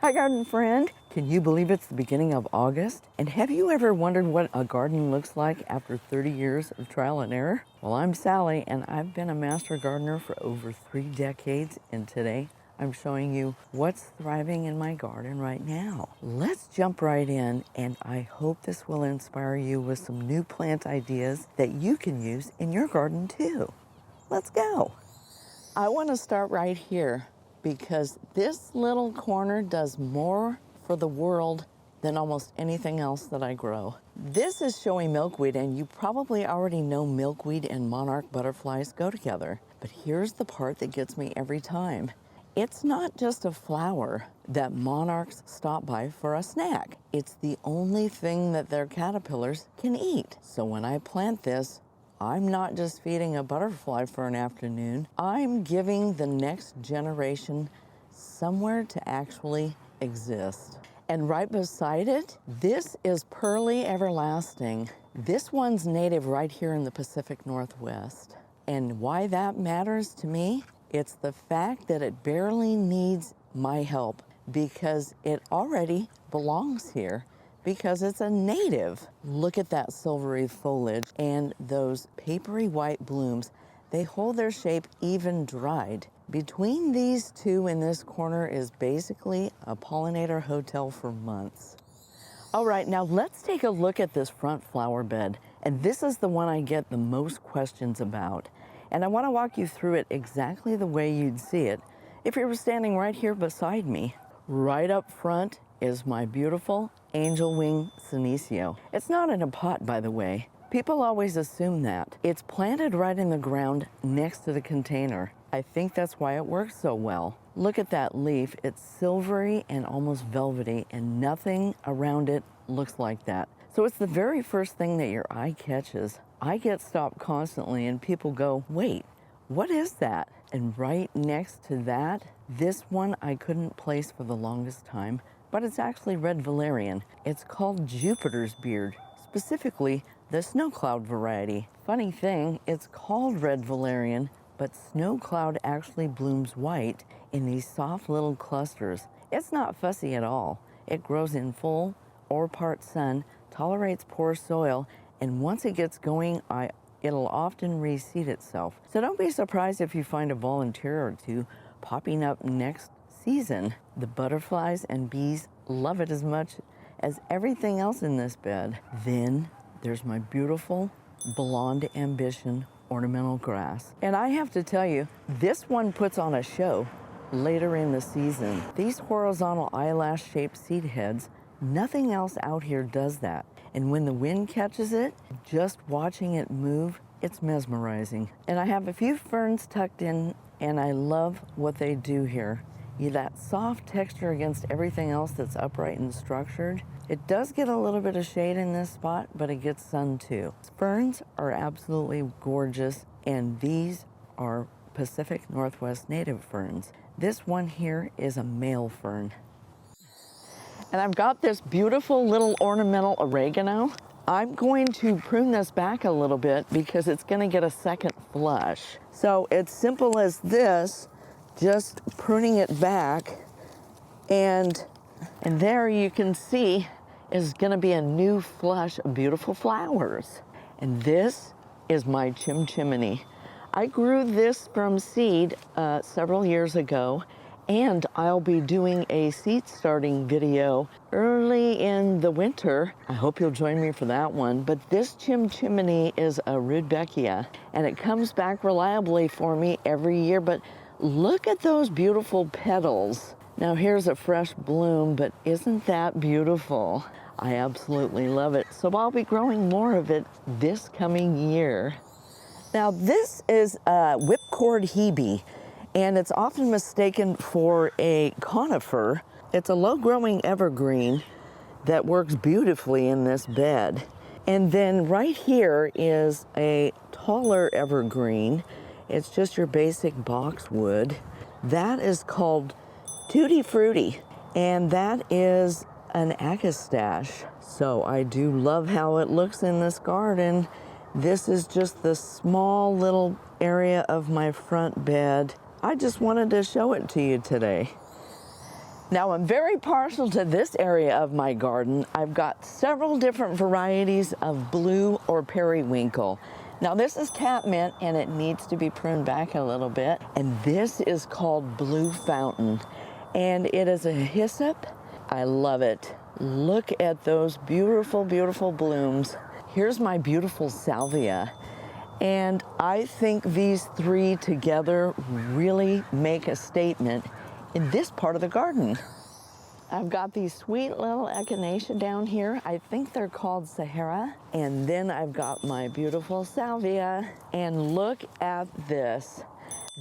Hi, garden friend. Can you believe it's the beginning of August? And have you ever wondered what a garden looks like after 30 years of trial and error? Well, I'm Sally, and I've been a master gardener for over 3 decades, and today I'm showing you what's thriving in my garden right now. Let's jump right in, and I hope this will inspire you with some new plant ideas that you can use in your garden too. Let's go. I want to start right here, because this little corner does more for the world than almost anything else that I grow. This is showy milkweed, and you probably already know milkweed and monarch butterflies go together. But here's the part that gets me every time. It's not just a flower that monarchs stop by for a snack. It's the only thing that their caterpillars can eat. So when I plant this, I'm not just feeding a butterfly for an afternoon. I'm giving the next generation somewhere to actually exist. And right beside it, this is pearly everlasting. This one's native right here in the Pacific Northwest. And why that matters to me, it's the fact that it barely needs my help because it already belongs here, because it's a native. Look at that silvery foliage and those papery white blooms. They hold their shape even dried. Between these two in this corner is basically a pollinator hotel for months. All right, now let's take a look at this front flower bed. And this is the one I get the most questions about. And I want to walk you through it exactly the way you'd see it if you were standing right here beside me. Right up front is my beautiful Angel Wings Senecio. It's not in a pot, by the way. People always assume that. It's planted right in the ground next to the container. I think that's why it works so well. Look at that leaf. It's silvery and almost velvety, and nothing around it looks like that. So it's the very first thing that your eye catches. I get stopped constantly and people go, wait, what is that? And right next to that, this one I couldn't place for the longest time, but it's actually red valerian. It's called Jupiter's beard, specifically the snow cloud variety. Funny thing, it's called red valerian, but snow cloud actually blooms white in these soft little clusters. It's not fussy at all. It grows in full or part sun, tolerates poor soil, and once it gets going, it'll often reseed itself. So don't be surprised if you find a volunteer or two popping up next season. The butterflies and bees love it as much as everything else in this bed. Then there's my beautiful blonde ambition ornamental grass. And I have to tell you, this one puts on a show later in the season. These horizontal eyelash-shaped seed heads, nothing else out here does that. And when the wind catches it, just watching it move, it's mesmerizing. And I have a few ferns tucked in, and I love what they do here. That soft texture against everything else that's upright and structured. It does get a little bit of shade in this spot, but it gets sun too. Ferns are absolutely gorgeous, and these are Pacific Northwest native ferns. This one here is a male fern. And I've got this beautiful little ornamental oregano. I'm going to prune this back a little bit because it's going to get a second flush. So it's simple as this, just pruning it back, and there you can see is going to be a new flush of beautiful flowers. And this is my chimchimney. I grew this from seed several years ago, and I'll be doing a seed starting video early in the winter. I hope you'll join me for that one. But this chimchimney is a Rudbeckia, and it comes back reliably for me every year. But look at those beautiful petals. Now here's a fresh bloom, but isn't that beautiful? I absolutely love it. So I'll be growing more of it this coming year. Now this is whipcord hebe, and it's often mistaken for a conifer. It's a low-growing evergreen that works beautifully in this bed. And then right here is a taller evergreen. It's just your basic boxwood. That is called Tutti Frutti, and that is an Agastache. So I do love how it looks in this garden. This is just the small little area of my front bed. I just wanted to show it to you today. Now I'm very partial to this area of my garden. I've got several different varieties of blue or periwinkle. Now this is catmint and it needs to be pruned back a little bit. And this is called blue fountain. And it is a hyssop. I love it. Look at those beautiful, beautiful blooms. Here's my beautiful salvia. And I think these three together really make a statement in this part of the garden. I've got these sweet little echinacea down here. I think they're called Sahara. And then I've got my beautiful salvia. And look at this.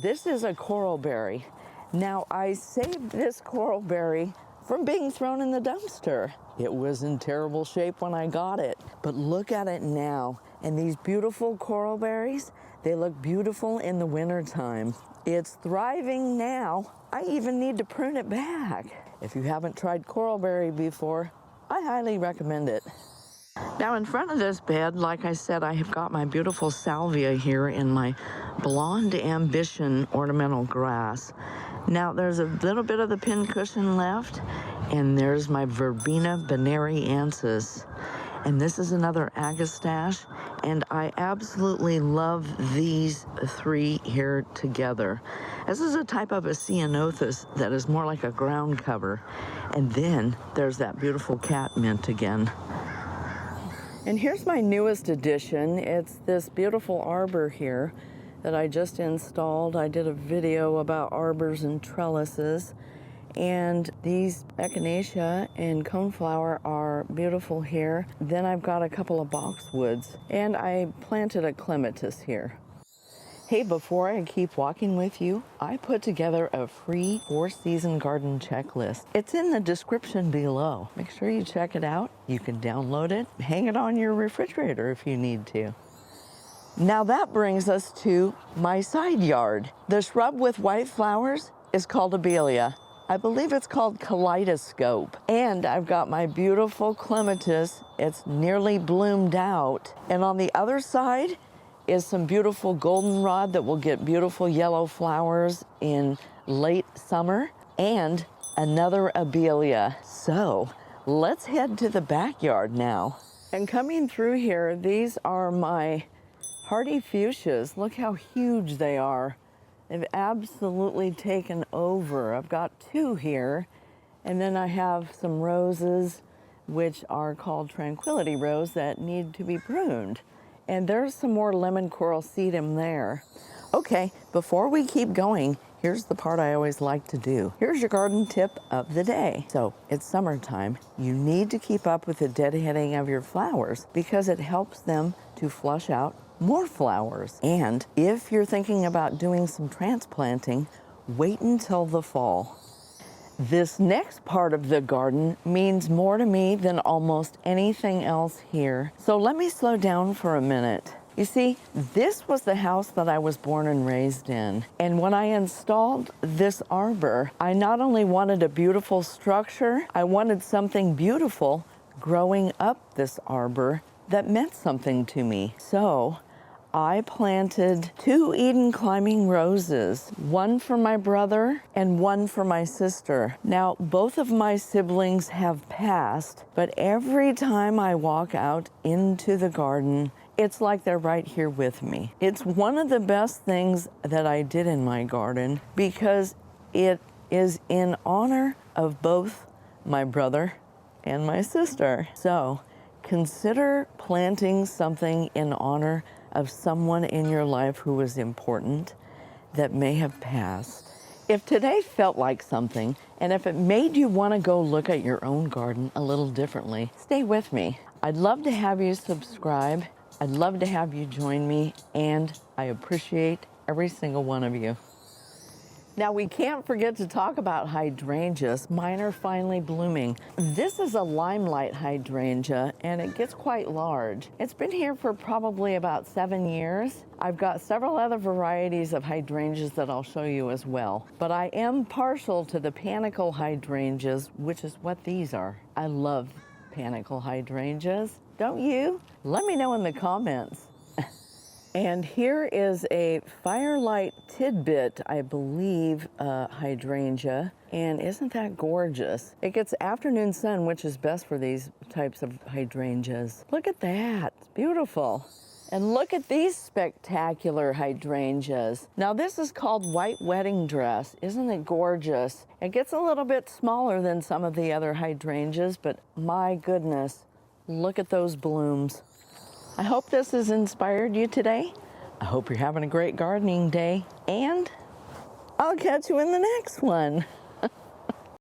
This is a coral berry. Now I saved this coral berry from being thrown in the dumpster. It was in terrible shape when I got it, but look at it now. And these beautiful coral berries, they look beautiful in the wintertime. It's thriving now. I even need to prune it back. If you haven't tried coral berry before, I highly recommend it. Now in front of this bed, like I said, I have got my beautiful salvia here in my Blonde Ambition ornamental grass. Now there's a little bit of the pincushion left, and there's my Verbena bonariensis. And this is another Agastache, and I absolutely love these three here together. This is a type of a ceanothus that is more like a ground cover. And then there's that beautiful catmint again. And here's my newest addition. It's this beautiful arbor here that I just installed. I did a video about arbors and trellises. And these echinacea and coneflower are beautiful here. Then I've got a couple of boxwoods, and I planted a clematis here. Hey, before I keep walking with you, I put together a free 4-season garden checklist. It's in the description below. Make sure you check it out. You can download it, hang it on your refrigerator if you need to. Now that brings us to my side yard. The shrub with white flowers is called Abelia. I believe it's called kaleidoscope. And I've got my beautiful clematis. It's nearly bloomed out. And on the other side is some beautiful goldenrod that will get beautiful yellow flowers in late summer, and another Abelia. So let's head to the backyard now. And coming through here, these are my hardy fuchsias. Look how huge they are. They've absolutely taken over. I've got 2 here, and then I have some roses, which are called Tranquility Rose, that need to be pruned. And there's some more lemon coral sedum there. Okay, before we keep going, here's the part I always like to do. Here's your garden tip of the day. So it's summertime. You need to keep up with the deadheading of your flowers because it helps them to flush out more flowers. And if you're thinking about doing some transplanting, wait until the fall. This next part of the garden means more to me than almost anything else here. So let me slow down for a minute. You see, this was the house that I was born and raised in. And when I installed this arbor, I not only wanted a beautiful structure, I wanted something beautiful growing up this arbor that meant something to me. So I planted 2 Eden climbing roses, one for my brother and one for my sister. Now, both of my siblings have passed, but every time I walk out into the garden, it's like they're right here with me. It's one of the best things that I did in my garden because it is in honor of both my brother and my sister. So consider planting something in honor of someone in your life who was important that may have passed. If today felt like something, and if it made you want to go look at your own garden a little differently, stay with me. I'd love to have you subscribe. I'd love to have you join me, and I appreciate every single one of you. Now, we can't forget to talk about hydrangeas. Mine are finally blooming. This is a limelight hydrangea, and it gets quite large. It's been here for probably about 7 years. I've got several other varieties of hydrangeas that I'll show you as well. But I am partial to the panicle hydrangeas, which is what these are. I love panicle hydrangeas. Don't you? Let me know in the comments. And here is a firelight tidbit, I believe, hydrangea. And isn't that gorgeous? It gets afternoon sun, which is best for these types of hydrangeas. Look at that, it's beautiful. And look at these spectacular hydrangeas. Now this is called white wedding dress. Isn't it gorgeous? It gets a little bit smaller than some of the other hydrangeas, but my goodness, look at those blooms. I hope this has inspired you today. I hope you're having a great gardening day, and I'll catch you in the next one.